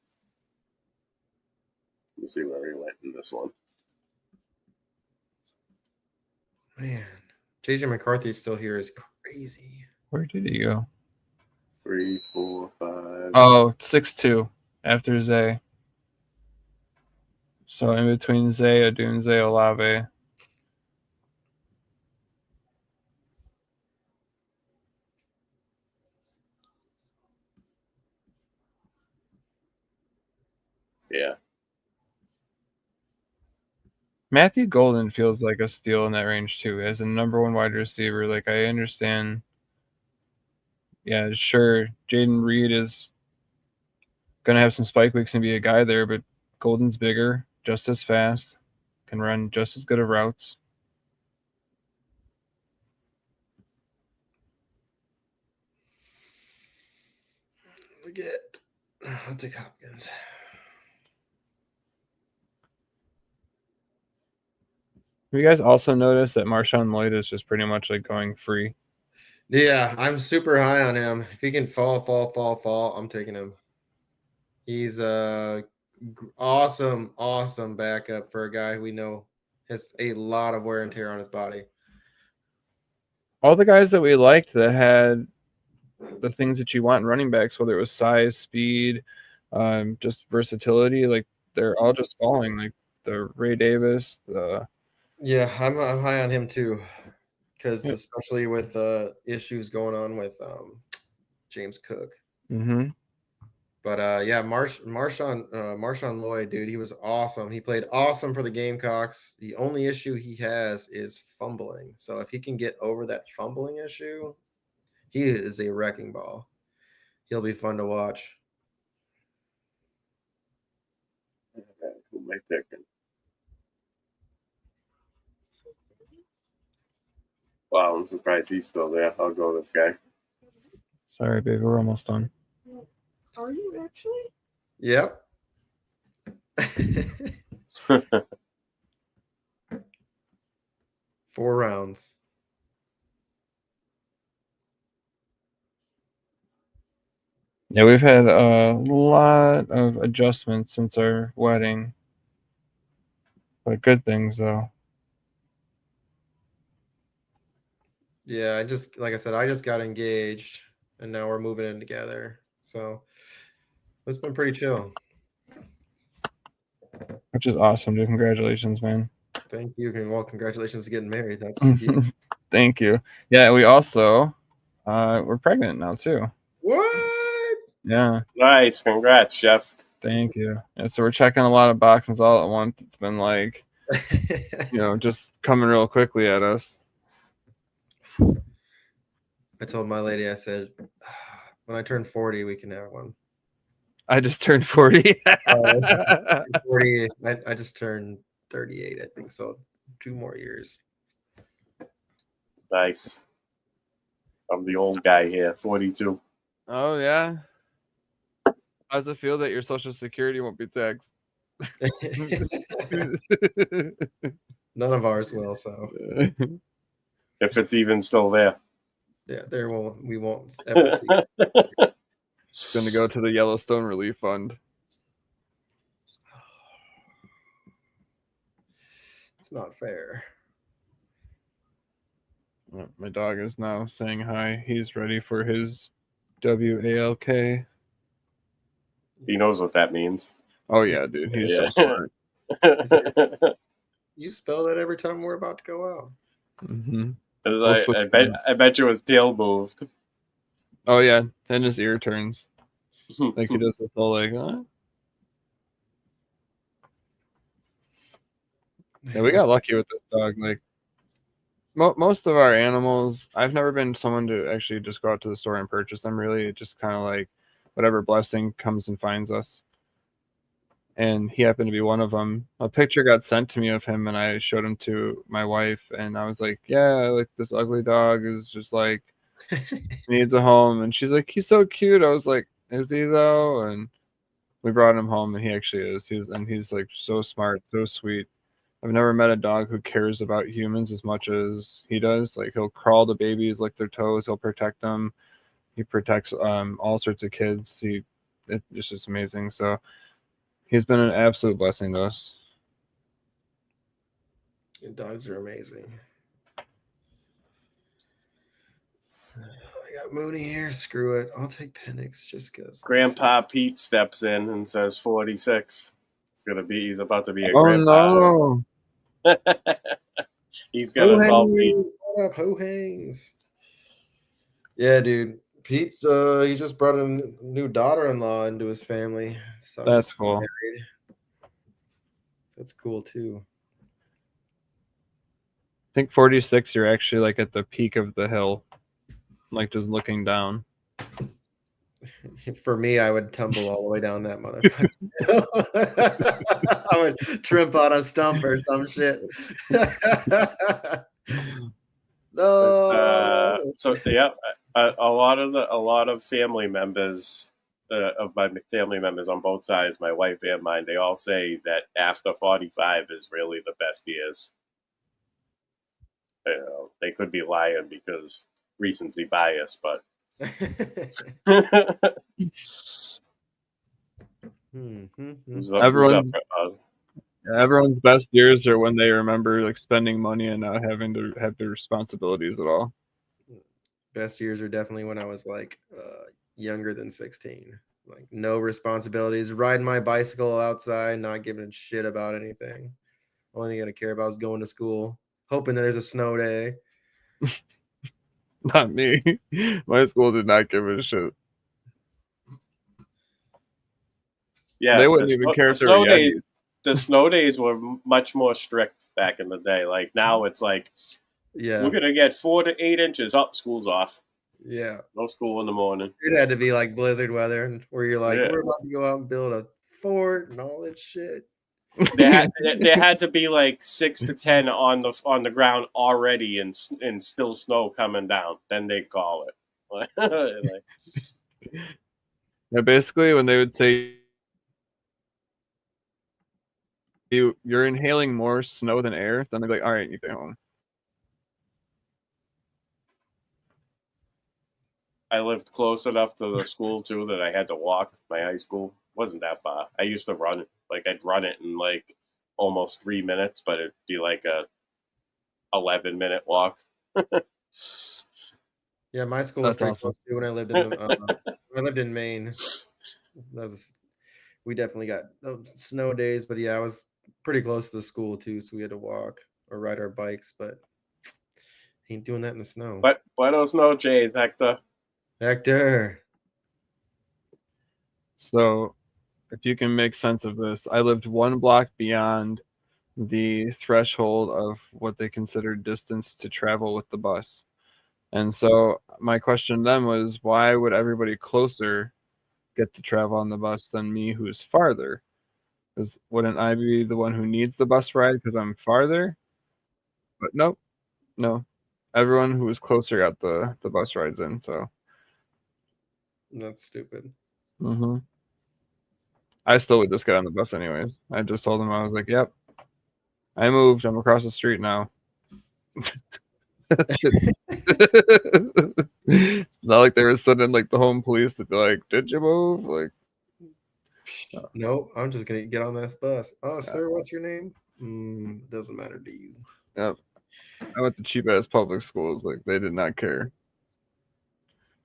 Let me see where he went in this one. Man, JJ McCarthy still here is crazy. Where did he go? 3, 4, 5. Oh, 6'2" after Zay. So in between Zay, Odunze, Olave. Yeah. Matthew Golden feels like a steal in that range too, as a number 1 wide receiver. Like, I understand. Yeah, sure, Jaden Reed is going to have some spike weeks and be a guy there, but Golden's bigger, just as fast, can run just as good of routes. I'll take Hopkins. Have you guys also noticed that Marshawn Lloyd is just pretty much like going free? Yeah, I'm super high on him. If he can fall, I'm taking him. He's a awesome backup for a guy who we know has a lot of wear and tear on his body. All the guys that we liked that had the things that you want in running backs, whether it was size, speed, just versatility, like they're all just falling. Like the Ray Davis, Yeah, I'm high on him too, because Yeah. especially with issues going on with James Cook. Mm-hmm. But yeah, Marshawn Lloyd, dude, he was awesome. He played awesome for the Gamecocks. The only issue he has is fumbling. So if he can get over that fumbling issue, he is a wrecking ball. He'll be fun to watch. Who am I picking? Wow, I'm surprised he's still there. I'll go with this guy. Sorry, baby, we're almost done. Are you actually? Yep. 4 rounds. Yeah, we've had a lot of adjustments since our wedding, but good things though. Yeah, like I said, I just got engaged and now we're moving in together. So it's been pretty chill. Which is awesome, dude. Congratulations, man. Thank you. Well, congratulations to getting married. That's huge. Thank you. Yeah, we also we're pregnant now too. What? Yeah. Nice, congrats, Chef. Thank you. Yeah, so we're checking a lot of boxes all at once. It's been like, just coming real quickly at us. I told my lady, I said, when I turn 40, we can have one. I just turned 40. 40. I just turned 38, I think. So 2 more years. Nice. I'm the old guy here, 42. Oh yeah. How does it feel that your social security won't be taxed? None of ours will. So If it's even still there. yeah, we won't ever see it. It's going to go to the Yellowstone Relief Fund. It's not fair. My dog is now saying hi. He's ready for his WALK. He knows what that means. Oh yeah, dude. He's Yeah. so smart. You spell that every time we're about to go out. Mm-hmm. I bet you his tail moved. Oh yeah, then his ear turns. Like he does this whole like, huh? Yeah, we got lucky with this dog. Like most of our animals, I've never been someone to actually just go out to the store and purchase them. Really, it just kind of like whatever blessing comes and finds us. And he happened to be one of them. A picture got sent to me of him, and I showed him to my wife, and I was like, "Yeah, like this ugly dog is just like needs a home." And she's like, "He's so cute." I was like, "Is he though?" And we brought him home, and he actually is. He's like so smart, so sweet. I've never met a dog who cares about humans as much as he does. Like he'll crawl to babies, lick their toes. He'll protect them. He protects all sorts of kids. It's just amazing. So he's been an absolute blessing to us. And dogs are amazing. I got Mooney here. Screw it. I'll take Penix just because. Grandpa Pete steps in and says 46. He's about to be a Oh grandpa. no. He's got us all beat. What up, Ho Hangs? Yeah, dude. Pete's he just brought a new daughter-in-law into his family. So That's cool. Married. That's cool too. I think 46, you're actually like at the peak of the hill, like just looking down. For me, I would tumble all the way down that motherfucker. I would trip on a stump or some shit. No. So yeah, a lot of family members of my family members on both sides, my wife and mine, they all say that after 45 is really the best years. They could be lying because recency bias, but who's up, Everyone's best years are when they remember like spending money and not having to have the responsibilities at all. Best years are definitely when I was like younger than 16. Like no responsibilities, riding my bicycle outside, not giving a shit about anything. Only thing I care about is going to school, hoping that there's a snow day. Not me. My school did not give a shit. Yeah, they wouldn't even care if there were Yetis. The snow days were much more strict back in the day. Like now it's like, we're going to get 4 to 8 inches up, school's off. Yeah. No school in the morning. It had to be like blizzard weather where you're like, we're about to go out and build a fort and all that shit. There had to be like 6 to 10 on the ground already and still snow coming down. Then they'd call it. Yeah, basically when they would say you're inhaling more snow than air, then they'd be like, all right, you stay home. I lived close enough to the school too that I had to walk. My high school wasn't that far. I used to run it. Like I'd run it in like almost 3 minutes, but it'd be like a 11-minute walk. Yeah, my school was pretty close too when I lived in Maine. We definitely got snow days, but yeah, I was pretty close to the school too, so we had to walk or ride our bikes, but ain't doing that in the snow. But buenos noches, Hector. So, if you can make sense of this, I lived 1 block beyond the threshold of what they considered distance to travel with the bus. And so my question then was, why would everybody closer get to travel on the bus than me who's farther? Because wouldn't I be the one who needs the bus ride because I'm farther? But nope. No. Everyone who was closer got the bus rides in, so. That's stupid. Mm-hmm. I still would just get on the bus anyways. I just told them, I was like, yep, I moved. I'm across the street now. Not like they were sending like the home police to be like, did you move? Like, no, I'm just going to get on this bus. Oh, sir, what's your name? Doesn't matter to you. Yep. I went to cheap ass public schools. Like, they did not care.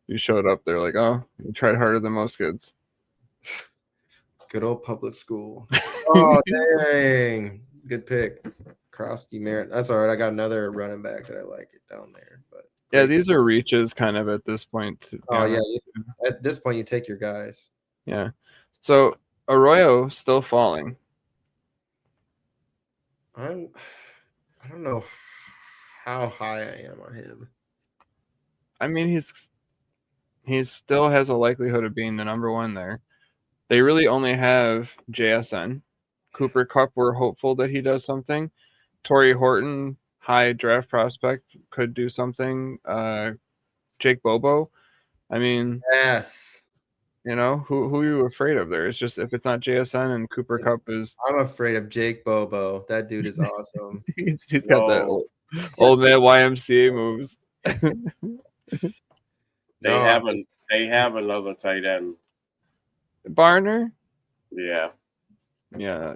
You showed up, they're like, oh, you tried harder than most kids. Good old public school. Oh, dang. Good pick. Crosty Merritt. That's all right. I got another running back that I like it down there. But yeah, these are reaches kind of at this point. Oh, yeah. At this point, you take your guys. Yeah. So, Arroyo still falling. I don't know how high I am on him. I mean, he still has a likelihood of being the number 1 there. They really only have JSN. Cooper Kupp, we're hopeful that he does something. Torrey Horton, high draft prospect, could do something. Jake Bobo. I mean, yes. You know, who are you afraid of there? It's just if it's not JSN and Cooper Kupp is. I'm afraid of Jake Bobo. That dude is awesome. he's got that old man YMCA moves. They have another tight end. Barner? Yeah. Yeah.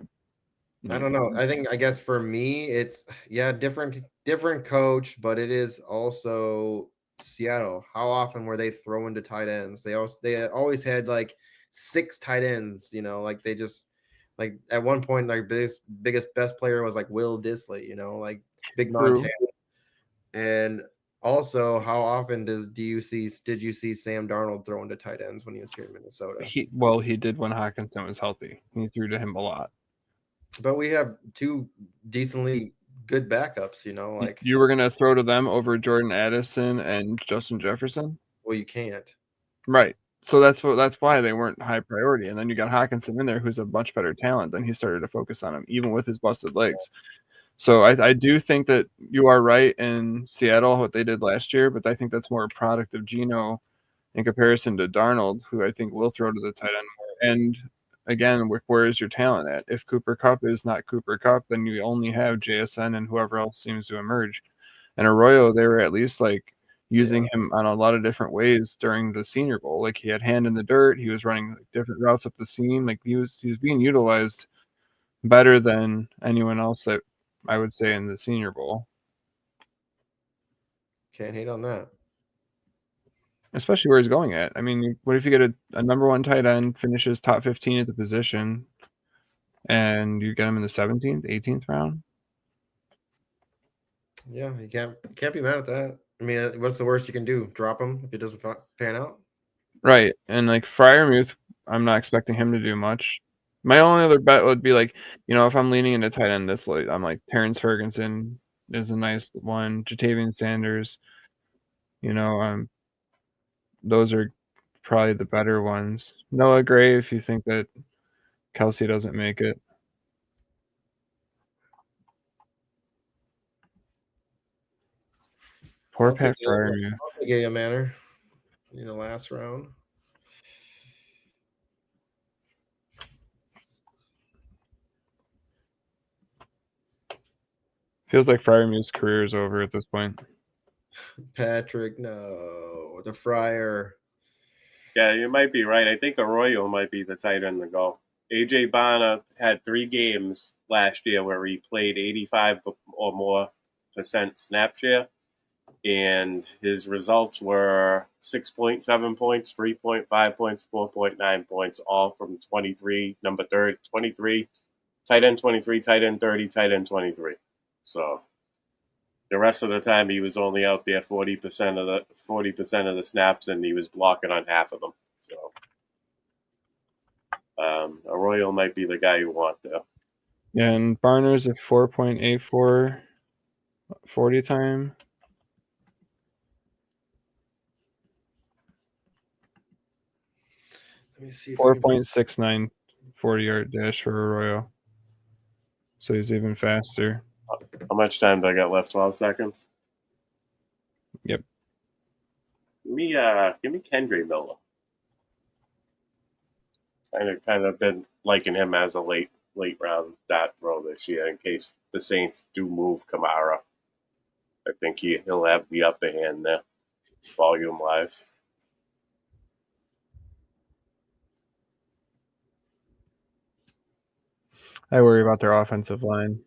I don't know. I guess for me, it's different coach, but it is also Seattle. How often were they throwing to tight ends? They always had like 6 tight ends, you know, like they just like at one point their biggest best player was like Will Disley, you know, like big Montana. And also, how often did you see Sam Darnold throwing to tight ends when he was here in Minnesota? He did when Hawkinson was healthy. He threw to him a lot. But we have 2 decently good backups, you know, like you were gonna throw to them over Jordan Addison and Justin Jefferson? Well, you can't. Right. So that's why they weren't high priority. And then you got Hawkinson in there, who's a much better talent. Then he started to focus on him, even with his busted legs. So I do think that you are right in Seattle, what they did last year, but I think that's more a product of Geno in comparison to Darnold, who I think will throw to the tight end more. And again, where is your talent at? If Cooper Kupp is not Cooper Kupp, then you only have JSN and whoever else seems to emerge. And Arroyo, they were at least like using him on a lot of different ways during the Senior Bowl. Like he had hand in the dirt, he was running different routes up the seam. Like he was being utilized better than anyone else that I would say in the Senior Bowl. Can't hate on that. Especially where he's going at. I mean, what if you get a number one tight end, finishes top 15 at the position, and you get him in the 17th, 18th round? Yeah, you can't be mad at that. I mean, what's the worst you can do? Drop him if it doesn't pan out? Right. And like Freiermuth, I'm not expecting him to do much. My only other bet would be like, if I'm leaning into tight end this late, I'm like Terrence Ferguson is a nice one, Jatavian Sanders, those are probably the better ones. Noah Gray, if you think that Kelsey doesn't make it. Poor Pat Freiermuth. I'll take a manner in the last round. Feels like Freiermuth's career is over at this point. Patrick, no, the Fryer. Yeah, you might be right. I think Arroyo might be the tight end to go. AJ Bonner had 3 games last year where he played 85 or more % snap share, and his results were 6.7 points, 3.5 points, 4.9 points, all from 23, number 23, tight end 23, tight end 30, tight end 23. So the rest of the time he was only out there 40% of the snaps, and he was blocking on half of them. So Arroyo might be the guy you want there. Yeah, and Barner's at 4.84 40 time. Let me see. 4.69 40-yard dash for Arroyo. So he's even faster. How much time do I got left? 12 seconds? Yep. Give me Kendry Miller. Kind of been liking him as a late round dot throw this year in case the Saints do move Kamara. I think he'll have the upper hand there, volume wise. I worry about their offensive line.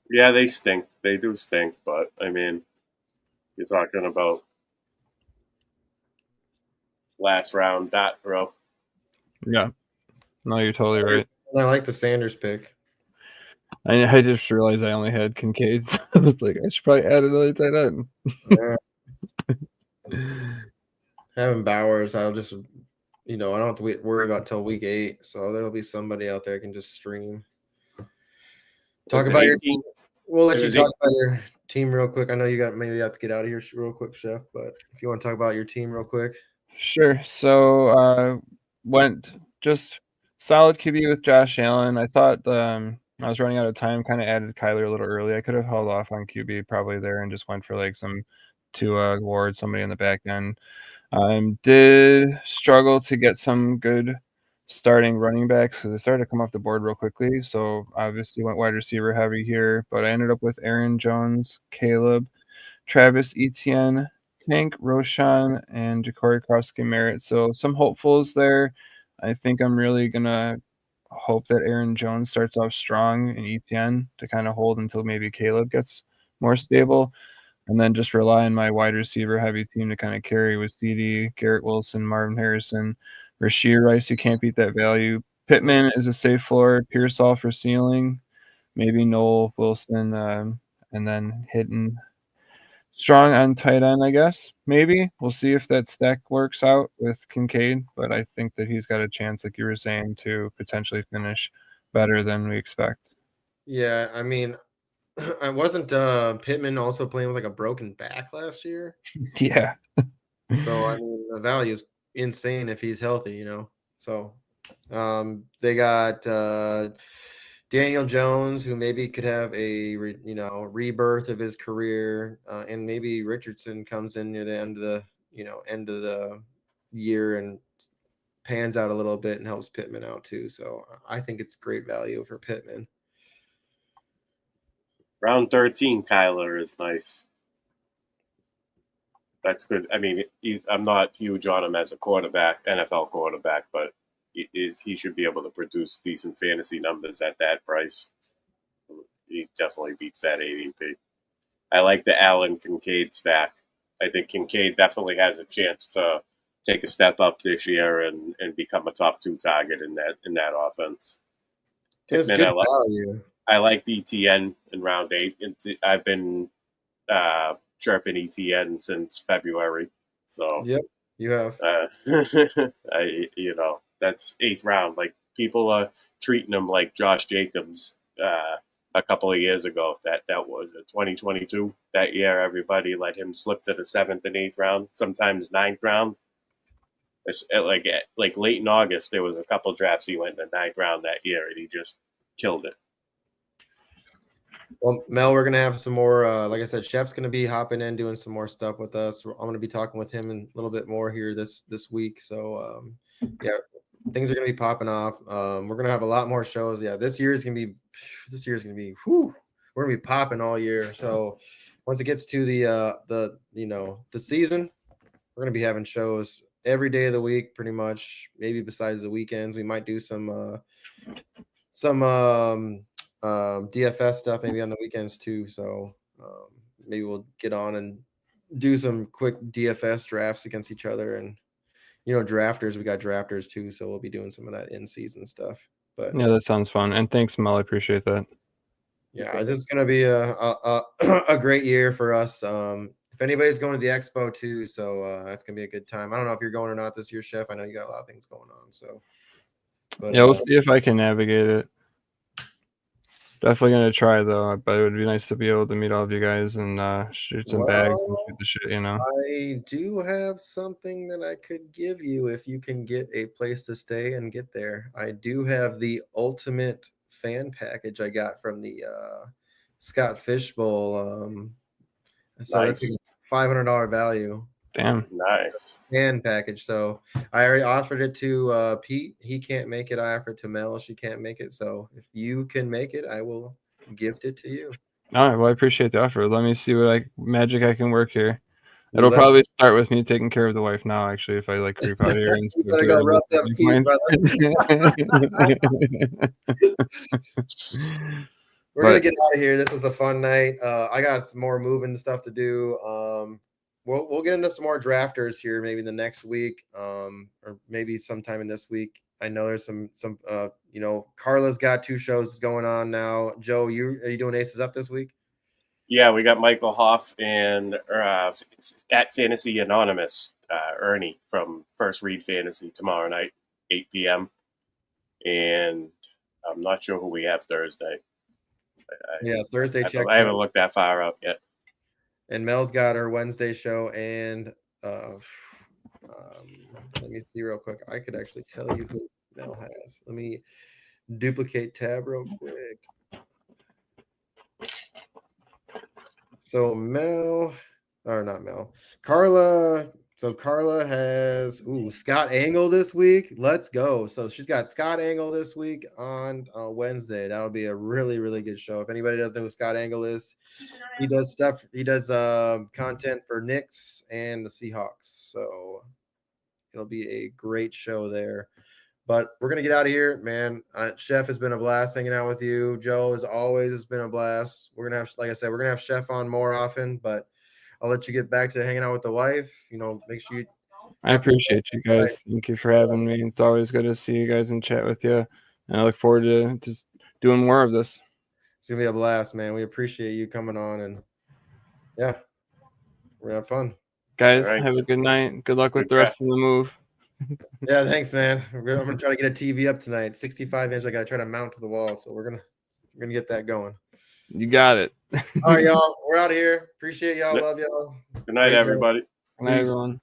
Yeah, they stink. They do stink, but I mean, you're talking about last round dot throw. Yeah. No, you're totally right. I like the Sanders pick. I just realized I only had Kincaid. So I was like, I should probably add another tight end. Having Bowers, I'll just, I don't have to worry about till week 8. So there'll be somebody out there can just stream. Talk about your team. We'll let you talk about your team real quick. I know you have to get out of here real quick, Chef. But if you want to talk about your team real quick. Sure. So went just solid QB with Josh Allen. I thought I was running out of time, kind of added Kyler a little early. I could have held off on QB probably there and just went for like some Tua Ward, somebody in the back end. Did struggle to get some good starting running backs because they started to come off the board real quickly. So obviously went wide receiver heavy here, but I ended up with Aaron Jones, Caleb, Travis Etienne, Tank, Roshan, and Ja'Cory Cross-Merritt. So some hopefuls there. I think I'm really going to hope that Aaron Jones starts off strong and Etienne to kind of hold until maybe Caleb gets more stable. And then just rely on my wide receiver heavy team to kind of carry with CD, Garrett Wilson, Marvin Harrison, Rashee Rice. You can't beat that value. Pittman is a safe floor. Pearsall for ceiling. Maybe Noel Wilson, and then hitting strong on tight end, I guess. Maybe. We'll see if that stack works out with Kincaid, but I think that he's got a chance, like you were saying, to potentially finish better than we expect. Yeah, I mean, I wasn't Pittman also playing with like a broken back last year? Yeah. So, I mean, the value is insane if he's healthy, So, they got Daniel Jones, who maybe could have a rebirth of his career, and maybe Richardson comes in near the end of the year and pans out a little bit and helps Pittman out too. So I think it's great value for Pittman. Round 13, Kyler is nice. that's good. I mean, I'm not huge on him as a quarterback, NFL quarterback, but he should be able to produce decent fantasy numbers at that price. He definitely beats that ADP. I like the Allen Kincaid stack. I think Kincaid definitely has a chance to take a step up this year and become a top 2 target in that offense. It's good value. I like ETN in round 8. I've been chirping ETN since February. So yep, you have. That's 8th round. Like, people are treating him like Josh Jacobs a couple of years ago. That was 2022. That year, everybody let him slip to the 7th and 8th round, sometimes 9th round. It's like late in August, there was a couple drafts he went in the 9th round that year, and he just killed it. Well, Mel, we're gonna have some more. Like I said, Chef's gonna be hopping in, doing some more stuff with us. I'm gonna be talking with him a little bit more here this week. So yeah, things are gonna be popping off. We're gonna have a lot more shows. Yeah, this year is gonna be. Whew, we're gonna be popping all year. So once it gets to the season, we're gonna be having shows every day of the week, pretty much. Maybe besides the weekends, we might do some DFS stuff maybe on the weekends too. So maybe we'll get on and do some quick DFS drafts against each other, and drafters. We got drafters too, so we'll be doing some of that in-season stuff. But yeah, that sounds fun. And thanks, Mel. I appreciate that. Yeah, this is gonna be a great year for us. If anybody's going to the expo too, so that's gonna be a good time. I don't know if you're going or not this year, Chef. I know you got a lot of things going on. So, but, yeah, we'll see if I can navigate it. Definitely gonna try though, but it would be nice to be able to meet all of you guys and shoot some bags and shoot the shit, I do have something that I could give you if you can get a place to stay and get there. I do have the ultimate fan package I got from the Scott Fishbowl. So Nice. that's a $500 value. Damn. That's nice. Fan package. So I already offered it to Pete. He can't make it. I offered to Mel. She can't make it. So if you can make it, I will gift it to you. All right. Well, I appreciate the offer. Let me see what magic I can work here. It'll probably start with me taking care of the wife now, actually, if I creep out here. And you better go rub them feet, brother. We're gonna get out of here. This was a fun night. I got some more moving stuff to do. We'll get into some more drafters here maybe the next week, or maybe sometime in this week. I know there's some Carla's got 2 shows going on now. Joe, are you doing Aces Up this week? Yeah, we got Michael Hoff and at Fantasy Anonymous, Ernie from First Read Fantasy tomorrow night, 8 p.m. And I'm not sure who we have Thursday. Thursday. I haven't looked that far out yet. And Mel's got her Wednesday show, and let me see real quick. I could actually tell you who Mel has. Let me duplicate tab real quick. So Carla. So Carla has Scott Angle this week. Let's go. So she's got Scott Angle this week on Wednesday. That'll be a really, really good show. If anybody doesn't know who Scott Angle is, he does stuff. He does content for Knicks and the Seahawks. So it'll be a great show there. But we're gonna get out of here, man. Chef, has been a blast hanging out with you. Joe, as always, it's been a blast. We're gonna have, like I said, we're gonna have Chef on more often, but I'll let you get back to hanging out with the wife. Make sure you. I appreciate you guys. Thank you for having me. It's always good to see you guys and chat with you. And I look forward to just doing more of this. It's gonna be a blast, man. We appreciate you coming on, and yeah, we're gonna have fun. Guys, have a good night. Good luck with the rest of the move. Yeah, thanks, man. I'm gonna try to get a TV up tonight. 65-inch. I gotta try to mount to the wall, so we're gonna get that going. You got it. All right, y'all. We're out of here. Appreciate y'all. Love y'all. Good night, everybody. Good night, everyone.